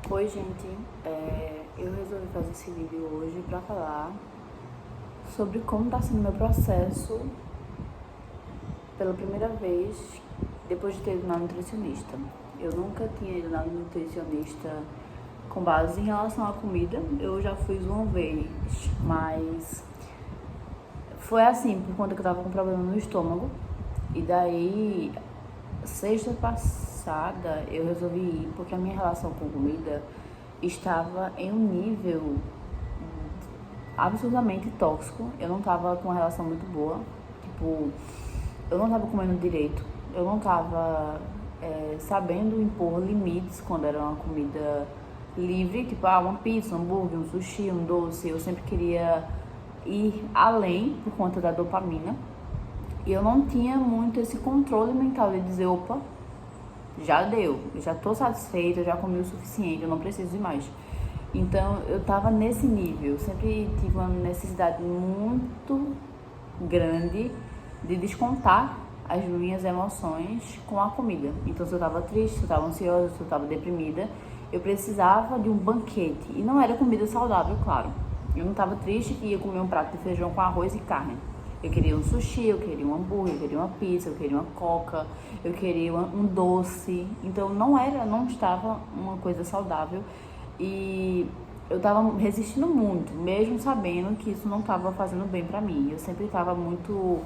Oi, gente. Eu resolvi fazer esse vídeo hoje pra falar sobre como tá sendo meu processo pela primeira vez depois de ter ido na nutricionista. Eu nunca tinha ido na nutricionista com base em relação à comida. Eu já fiz uma vez, mas foi assim, por conta que eu tava com problema no estômago. E daí, sexta passada, eu resolvi ir porque a minha relação com comida estava em um nível absurdamente tóxico. Eu não tava com uma relação muito boa. Tipo, eu não tava comendo direito. Eu não tava sabendo impor limites quando era uma comida livre. Tipo, uma pizza, um hambúrguer, um sushi, um doce. Eu sempre queria ir além por conta da dopamina. E eu não tinha muito esse controle mental de dizer, opa, já deu, eu já tô satisfeita, eu já comi o suficiente, eu não preciso de mais. Então eu tava nesse nível, eu sempre tive uma necessidade muito grande de descontar as minhas emoções com a comida. Então se eu tava triste, se eu tava ansiosa, se eu tava deprimida, eu precisava de um banquete. E não era comida saudável, claro. Eu não tava triste que ia comer um prato de feijão com arroz e carne. Eu queria um sushi, eu queria um hambúrguer, eu queria uma pizza, eu queria uma coca, eu queria um doce. Então não estava uma coisa saudável e eu estava resistindo muito, mesmo sabendo que isso não estava fazendo bem pra mim. Eu sempre estava muito,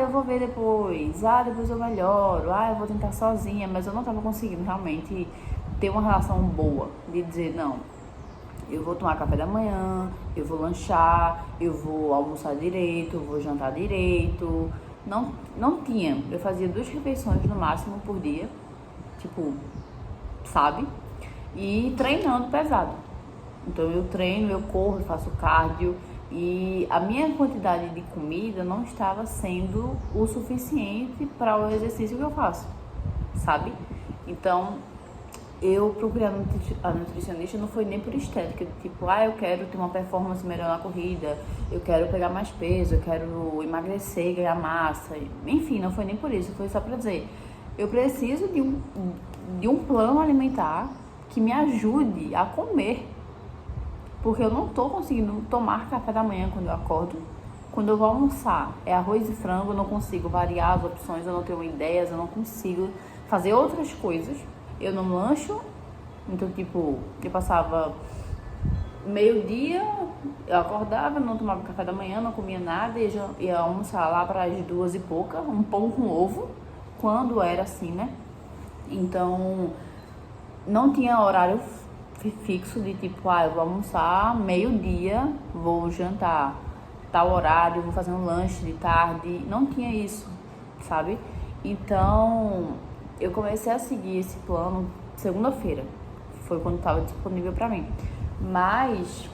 eu vou ver depois, depois eu melhoro, eu vou tentar sozinha, mas eu não estava conseguindo realmente ter uma relação boa, de dizer, não, eu vou tomar café da manhã, eu vou lanchar, eu vou almoçar direito, eu vou jantar direito. Não tinha. Eu fazia 2 refeições no máximo por dia, tipo, sabe? E treinando pesado. Então eu treino, eu corro, eu faço cardio e a minha quantidade de comida não estava sendo o suficiente para o exercício que eu faço, sabe? Então eu procurei a nutricionista não foi nem por estética, tipo, eu quero ter uma performance melhor na corrida, eu quero pegar mais peso, eu quero emagrecer, ganhar massa, enfim, não foi nem por isso, foi só pra dizer, eu preciso de um plano alimentar que me ajude a comer, porque eu não tô conseguindo tomar café da manhã quando eu acordo. Quando eu vou almoçar, é arroz e frango, eu não consigo variar as opções, eu não tenho ideias, eu não consigo fazer outras coisas. Eu não lancho, então tipo, eu passava meio-dia, eu acordava, não tomava café da manhã, não comia nada, e ia almoçar lá para as 2 e pouca, um pão com ovo, quando era assim, né? Então, não tinha horário fixo de tipo, eu vou almoçar meio-dia, vou jantar tal horário, vou fazer um lanche de tarde, não tinha isso, sabe? Então, eu comecei a seguir esse plano segunda-feira, foi quando estava disponível para mim. Mas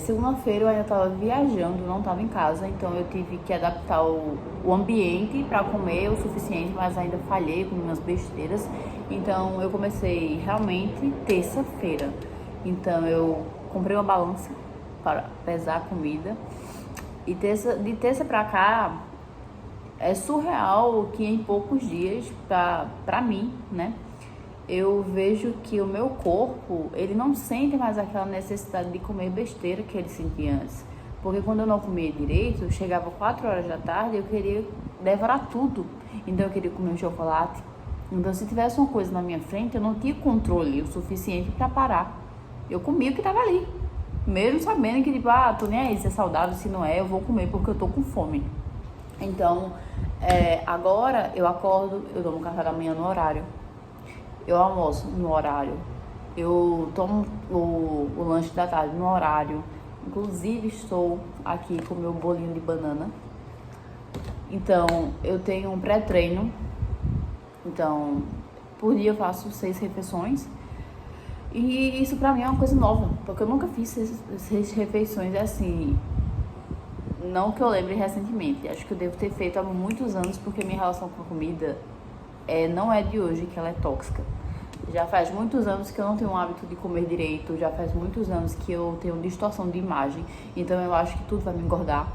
segunda-feira eu ainda estava viajando, não estava em casa, então eu tive que adaptar o ambiente para comer o suficiente, mas ainda falhei com minhas besteiras. Então eu comecei realmente terça-feira. Então eu comprei uma balança para pesar a comida e de terça para cá é surreal que em poucos dias, pra mim, né, eu vejo que o meu corpo, ele não sente mais aquela necessidade de comer besteira que ele sentia antes. Porque quando eu não comia direito, chegava 4 horas da tarde, eu queria devorar tudo. Então eu queria comer um chocolate. Então se tivesse uma coisa na minha frente, eu não tinha controle o suficiente para parar. Eu comia o que tava ali. Mesmo sabendo que, tipo, tô nem aí, se é saudável, se não é, eu vou comer porque eu tô com fome. Então, agora eu acordo, eu tomo café da manhã no horário, eu almoço no horário, eu tomo o lanche da tarde no horário, inclusive estou aqui com o meu bolinho de banana. Então, eu tenho um pré-treino, então, por dia eu faço 6 refeições, e isso pra mim é uma coisa nova, porque eu nunca fiz 6 refeições assim. Não que eu lembre recentemente, acho que eu devo ter feito há muitos anos, porque minha relação com a comida não é de hoje que ela é tóxica. Já faz muitos anos que eu não tenho o hábito de comer direito, já faz muitos anos que eu tenho distorção de imagem, então eu acho que tudo vai me engordar.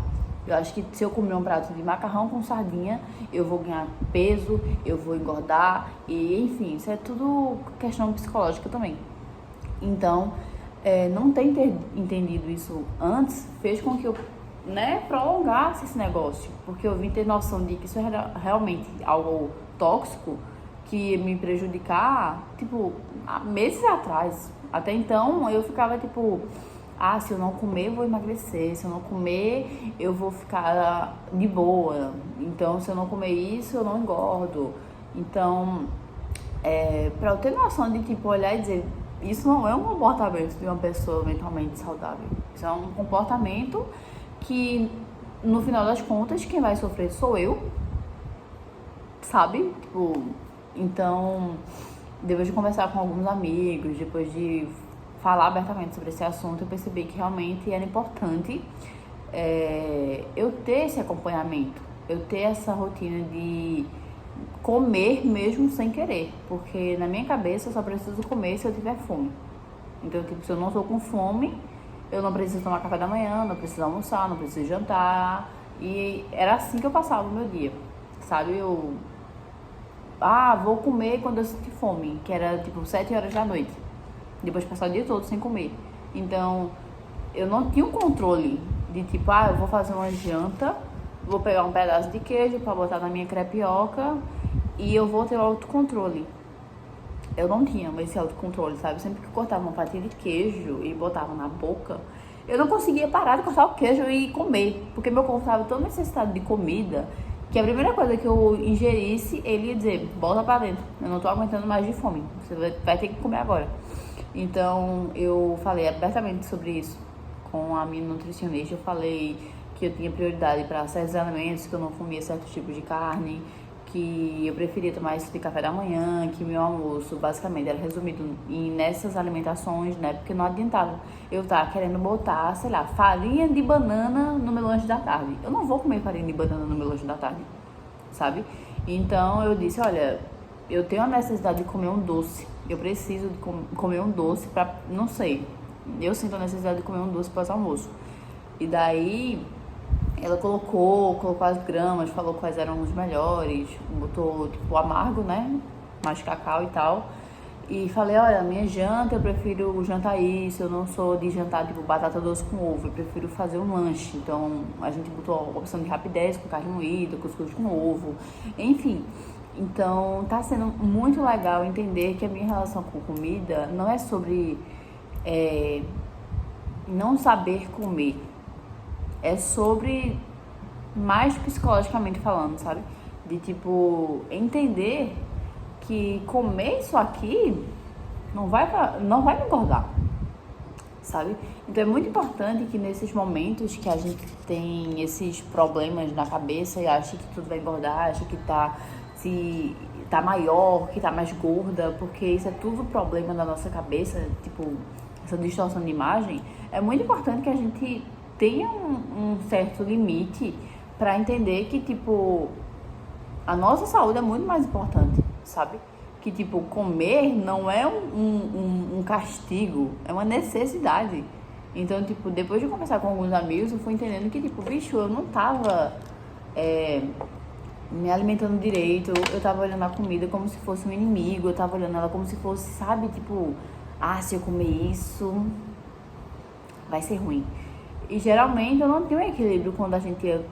Eu acho que se eu comer um prato de macarrão com sardinha, eu vou ganhar peso, eu vou engordar, e enfim, isso é tudo questão psicológica também. Então, não ter entendido isso antes fez com que eu, né, prolongasse esse negócio, porque eu vim ter noção de que isso era realmente algo tóxico que ia me prejudicar, tipo, há meses atrás. Até então eu ficava tipo, se eu não comer eu vou emagrecer, se eu não comer eu vou ficar de boa, então se eu não comer isso eu não engordo. Então, pra eu ter noção de tipo, olhar e dizer, isso não é um comportamento de uma pessoa mentalmente saudável, isso é um comportamento que no final das contas quem vai sofrer sou eu, sabe? Tipo, então, depois de conversar com alguns amigos, depois de falar abertamente sobre esse assunto, eu percebi que realmente era importante eu ter esse acompanhamento, eu ter essa rotina de comer mesmo sem querer, porque na minha cabeça eu só preciso comer se eu tiver fome. Então, tipo, se eu não tô com fome, eu não preciso tomar café da manhã, não preciso almoçar, não preciso jantar. E era assim que eu passava o meu dia, sabe? Vou comer quando eu sentir fome, que era tipo 7 horas da noite. Depois de passar o dia todo sem comer. Então, eu não tinha o controle de tipo, eu vou fazer uma janta, vou pegar um pedaço de queijo pra botar na minha crepioca e eu vou ter o autocontrole. Eu não tinha esse autocontrole, sabe? Sempre que eu cortava uma fatia de queijo e botava na boca, eu não conseguia parar de cortar o queijo e comer, porque meu corpo estava tão necessitado de comida que a primeira coisa que eu ingerisse, ele ia dizer, bota pra dentro, eu não tô aguentando mais de fome, você vai ter que comer agora. Então, eu falei abertamente sobre isso com a minha nutricionista. Eu falei que eu tinha prioridade para certos alimentos, que eu não comia certos tipos de carne, que eu preferia tomar isso de café da manhã, que meu almoço basicamente era resumido nessas alimentações, né? Porque não adiantava eu estar querendo botar, sei lá, farinha de banana no meu lanche da tarde. Eu não vou comer farinha de banana no meu lanche da tarde, sabe? Então eu disse, olha, eu tenho a necessidade de comer um doce. Eu preciso de comer um doce pra, não sei, eu sinto a necessidade de comer um doce pós-almoço. E daí ela colocou as gramas, falou quais eram os melhores, botou tipo amargo, né? Mais cacau e tal. E falei, olha, minha janta eu prefiro jantar isso, eu não sou de jantar tipo batata doce com ovo, eu prefiro fazer um lanche. Então a gente botou a opção de rapidez com carne moída, cuscuz com ovo, enfim. Então tá sendo muito legal entender que a minha relação com comida não é sobre não saber comer. É sobre mais psicologicamente falando, sabe? De tipo, entender que comer isso aqui não vai me engordar, sabe? Então é muito importante que nesses momentos que a gente tem esses problemas na cabeça e acha que tudo vai engordar, acha que tá maior, que tá mais gorda, porque isso é tudo problema da nossa cabeça, tipo, essa distorção de imagem, é muito importante que a gente tenha um certo limite para entender que, tipo, a nossa saúde é muito mais importante, sabe? Que, tipo, comer não é um castigo, é uma necessidade. Então, tipo, depois de conversar com alguns amigos, eu fui entendendo que, tipo, bicho, eu não tava me alimentando direito, eu tava olhando a comida como se fosse um inimigo, eu tava olhando ela como se fosse, sabe, tipo, se eu comer isso, vai ser ruim. E geralmente eu não tenho equilíbrio quando a gente ia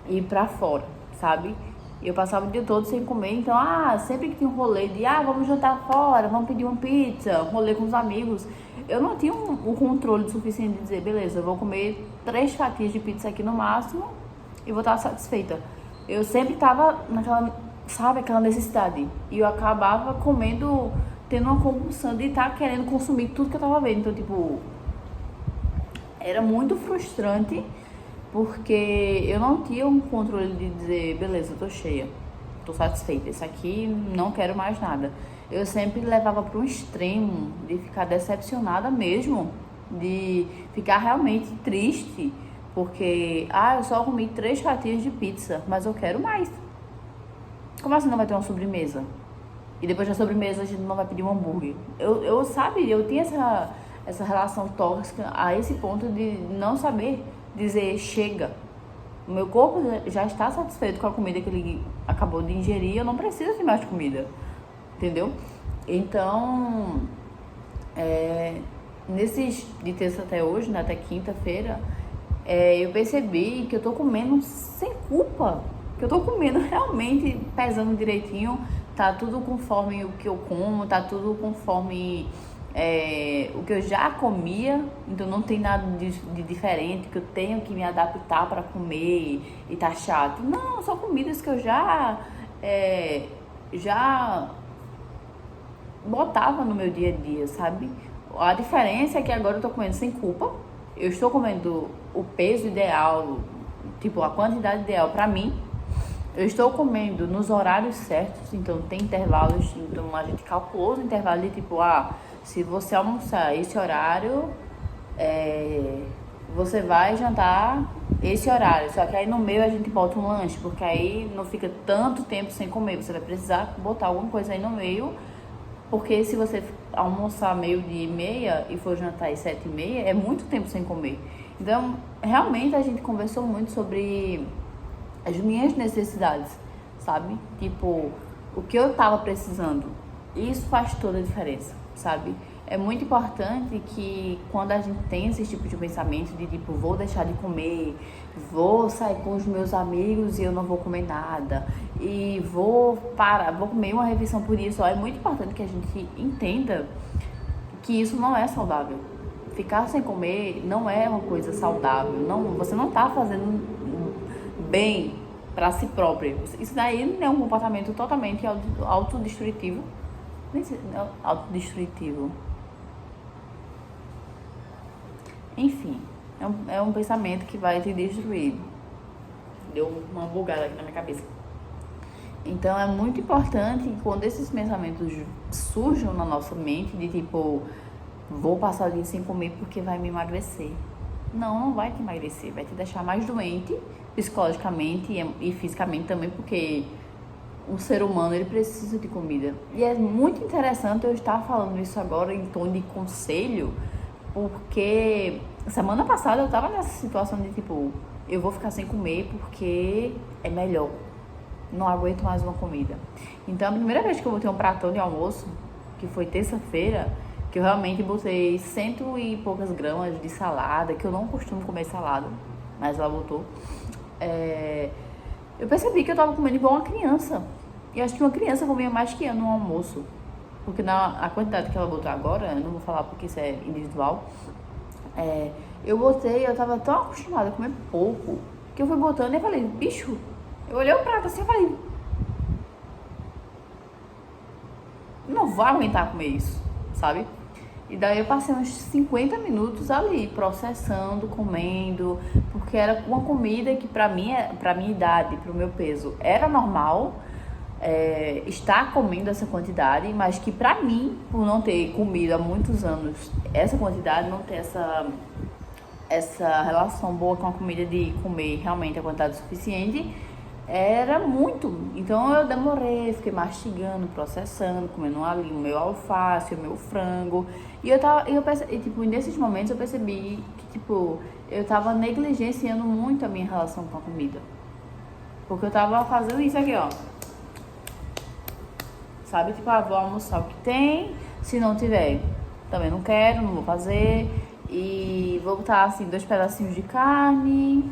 ir pra fora, sabe? Eu passava o dia todo sem comer, então, sempre que tinha um rolê de, vamos jantar fora, vamos pedir uma pizza, um rolê com os amigos, eu não tinha o controle suficiente de dizer, beleza, eu vou comer 3 fatias de pizza aqui no máximo e vou estar satisfeita. Eu sempre tava naquela, sabe, aquela necessidade. E eu acabava comendo, tendo uma compulsão de estar querendo consumir tudo que eu tava vendo. Então, tipo, era muito frustrante, porque eu não tinha um controle de dizer, beleza, eu tô cheia, tô satisfeita, isso aqui não quero mais nada. Eu sempre levava para um extremo de ficar decepcionada mesmo, de ficar realmente triste, porque, eu só comi 3 fatias de pizza, mas eu quero mais. Como assim não vai ter uma sobremesa? E depois da sobremesa a gente não vai pedir um hambúrguer. Eu tinha essa relação tóxica a esse ponto de não saber dizer chega, O meu corpo já está satisfeito com a comida que ele acabou de ingerir, eu não preciso de mais comida, entendeu? Então, nesses de terça até hoje, né, até quinta-feira, eu percebi que eu tô comendo sem culpa, que eu tô comendo realmente pesando direitinho, tá tudo conforme o que eu como, tá tudo conforme o que eu já comia, então não tem nada de diferente que eu tenho que me adaptar para comer e tá chato. Não, são comidas que eu já botava no meu dia a dia, sabe? A diferença é que agora eu tô comendo sem culpa, eu estou comendo o peso ideal, tipo a quantidade ideal pra mim. Eu estou comendo nos horários certos, então tem intervalos, então a gente calculou os intervalos de tipo, se você almoçar esse horário, você vai jantar esse horário. Só que aí no meio a gente bota um lanche, porque aí não fica tanto tempo sem comer. Você vai precisar botar alguma coisa aí no meio, porque se você almoçar 12:30 e for jantar às 7:30, é muito tempo sem comer. Então, realmente a gente conversou muito sobre as minhas necessidades, sabe? Tipo, o que eu tava precisando. Isso faz toda a diferença, sabe? É muito importante que quando a gente tem esse tipo de pensamento de tipo, vou deixar de comer, vou sair com os meus amigos e eu não vou comer nada, e vou comer uma refeição por isso, é muito importante que a gente entenda que isso não é saudável. Ficar sem comer não é uma coisa saudável, você não tá fazendo bem para si próprio. Isso daí é um comportamento totalmente autodestrutivo. Nem sei, autodestrutivo. Enfim, é um pensamento que vai te destruir. Deu uma bugada aqui na minha cabeça. Então é muito importante que quando esses pensamentos surjam na nossa mente, de tipo, vou passar o dia sem comer porque vai me emagrecer. Não vai te emagrecer, vai te deixar mais doente psicologicamente e fisicamente também, porque o ser humano ele precisa de comida. E é muito interessante eu estar falando isso agora em tom de conselho, porque semana passada eu tava nessa situação de tipo, eu vou ficar sem comer porque é melhor, não aguento mais uma comida. Então a primeira vez que eu botei um pratão de almoço, que foi terça-feira, que eu realmente botei 100 e poucas gramas de salada, que eu não costumo comer salada, mas ela botou. Eu percebi que eu tava comendo igual uma criança. E acho que uma criança comia mais que eu no almoço. Porque a quantidade que ela botou agora, eu não vou falar porque isso é individual. Eu tava tão acostumada a comer pouco, que eu fui botando e eu falei, bicho, eu olhei o prato assim e falei, não vou aguentar comer isso, sabe? E daí eu passei uns 50 minutos ali, processando, comendo, porque era uma comida que pra minha idade, pro meu peso, era normal estar comendo essa quantidade, mas que pra mim, por não ter comido há muitos anos essa quantidade, não ter essa relação boa com a comida de comer realmente a quantidade suficiente, era muito. Então eu demorei, fiquei mastigando, processando, comendo ali o meu alface, o meu frango. E tipo, nesses momentos eu percebi que, tipo, eu tava negligenciando muito a minha relação com a comida. Porque eu tava fazendo isso aqui, ó. Sabe? Tipo, vou almoçar o que tem, se não tiver, também não quero, não vou fazer. E vou botar, assim, 2 pedacinhos de carne.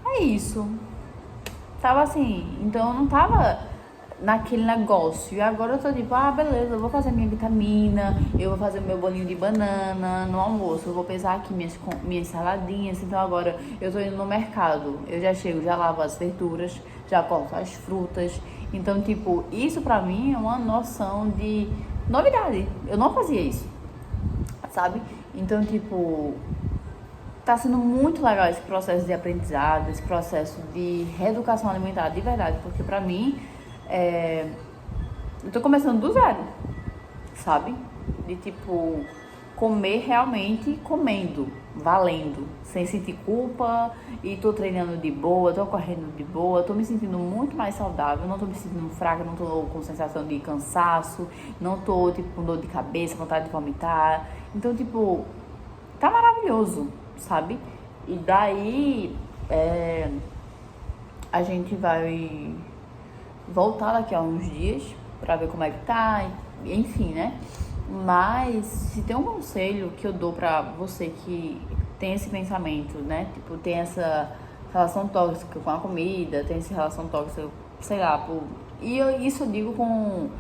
É isso. Tava assim, então eu não tava naquele negócio. E agora eu tô tipo, beleza, eu vou fazer minha vitamina, eu vou fazer meu bolinho de banana no almoço, eu vou pesar aqui minhas saladinhas. Então agora eu tô indo no mercado, eu já chego, já lavo as verduras, já corto as frutas. Então, tipo, isso pra mim é uma noção de novidade. Eu não fazia isso, sabe? Então, tipo, tá sendo muito legal esse processo de aprendizado, esse processo de reeducação alimentar de verdade, porque pra mim, eu tô começando do zero, sabe? De tipo, comer realmente comendo, valendo, sem sentir culpa, e tô treinando de boa, tô correndo de boa, tô me sentindo muito mais saudável, não tô me sentindo fraca, não tô com sensação de cansaço, não tô, tipo, com dor de cabeça, vontade de vomitar. Então, tipo, tá maravilhoso, sabe? E daí A gente vai voltar daqui a uns dias pra ver como é que tá, enfim, né? Mas se tem um conselho que eu dou pra você que tem esse pensamento, né? Tipo, tem essa relação tóxica com a comida, tem essa relação tóxica, sei lá, isso eu digo com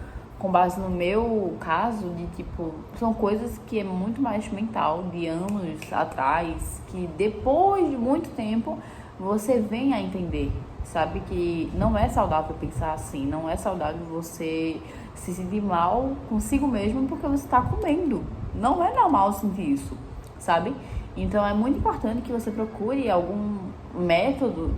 base no meu caso, de tipo, são coisas que é muito mais mental, de anos atrás, que depois de muito tempo você vem a entender, sabe? Que não é saudável pensar assim, não é saudável você se sentir mal consigo mesmo porque você está comendo. Não é normal sentir isso, sabe? Então é muito importante que você procure algum método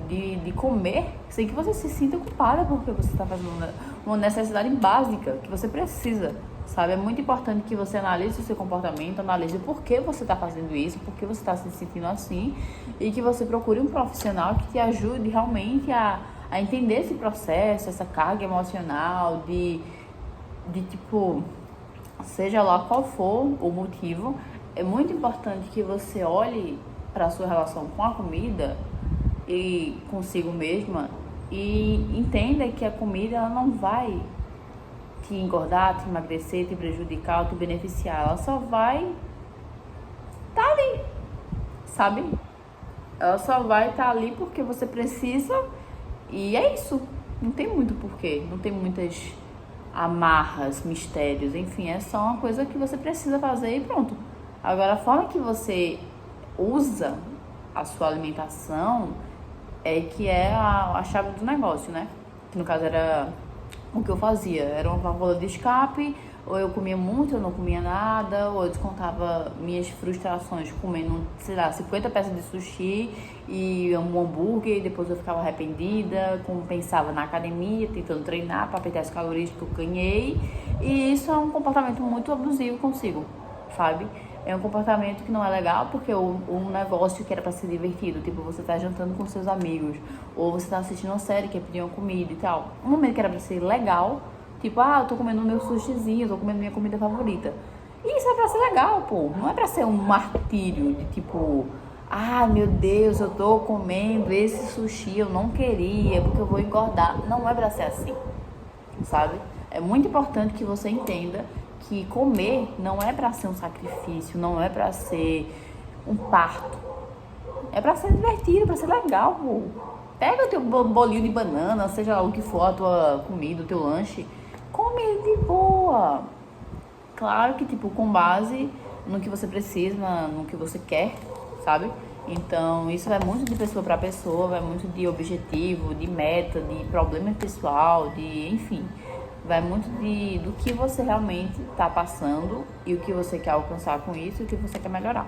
de comer sem que você se sinta culpada porque você está fazendo uma necessidade básica que você precisa, sabe? É muito importante que você analise o seu comportamento, analise por que você está fazendo isso, por que você está se sentindo assim e que você procure um profissional que te ajude realmente a entender esse processo, essa carga emocional de tipo, seja lá qual for o motivo. É muito importante que você olhe para a sua relação com a comida e consigo mesma e entenda que a comida ela não vai te engordar, te emagrecer, te prejudicar ou te beneficiar. Ela só vai estar ali, sabe? Ela só vai estar ali porque você precisa e é isso. Não tem muito porquê, não tem muitas amarras, mistérios, enfim, é só uma coisa que você precisa fazer e pronto. Agora, a forma que você usa a sua alimentação é que é a chave do negócio, né? Que no caso era o que eu fazia, era uma válvula de escape, ou eu comia muito, ou não comia nada, ou eu descontava minhas frustrações comendo, sei lá, 50 peças de sushi e um hambúrguer, e depois eu ficava arrependida, como pensava na academia, tentando treinar para perder as calorias que eu ganhei, e isso é um comportamento muito abusivo consigo, sabe? É um comportamento que não é legal porque um negócio que era pra ser divertido, tipo, você tá jantando com seus amigos, ou você tá assistindo uma série que é pedir uma comida e tal. Um momento que era pra ser legal, tipo, eu tô comendo meu sushizinho, eu tô comendo minha comida favorita. E isso é pra ser legal, pô. Não é pra ser um martírio de tipo, meu Deus, eu tô comendo esse sushi, eu não queria, porque eu vou engordar. Não é pra ser assim, sabe? É muito importante que você entenda que comer não é pra ser um sacrifício, não é pra ser um parto. É pra ser divertido, pra ser legal, pô. Pega o teu bolinho de banana, seja lá o que for a tua comida, o teu lanche, come ele de boa. Claro que, tipo, com base no que você precisa, no que você quer, sabe? Então, isso vai muito de pessoa pra pessoa, vai muito de objetivo, de meta, de problema pessoal, enfim. Vai muito do que você realmente está passando e o que você quer alcançar com isso e o que você quer melhorar.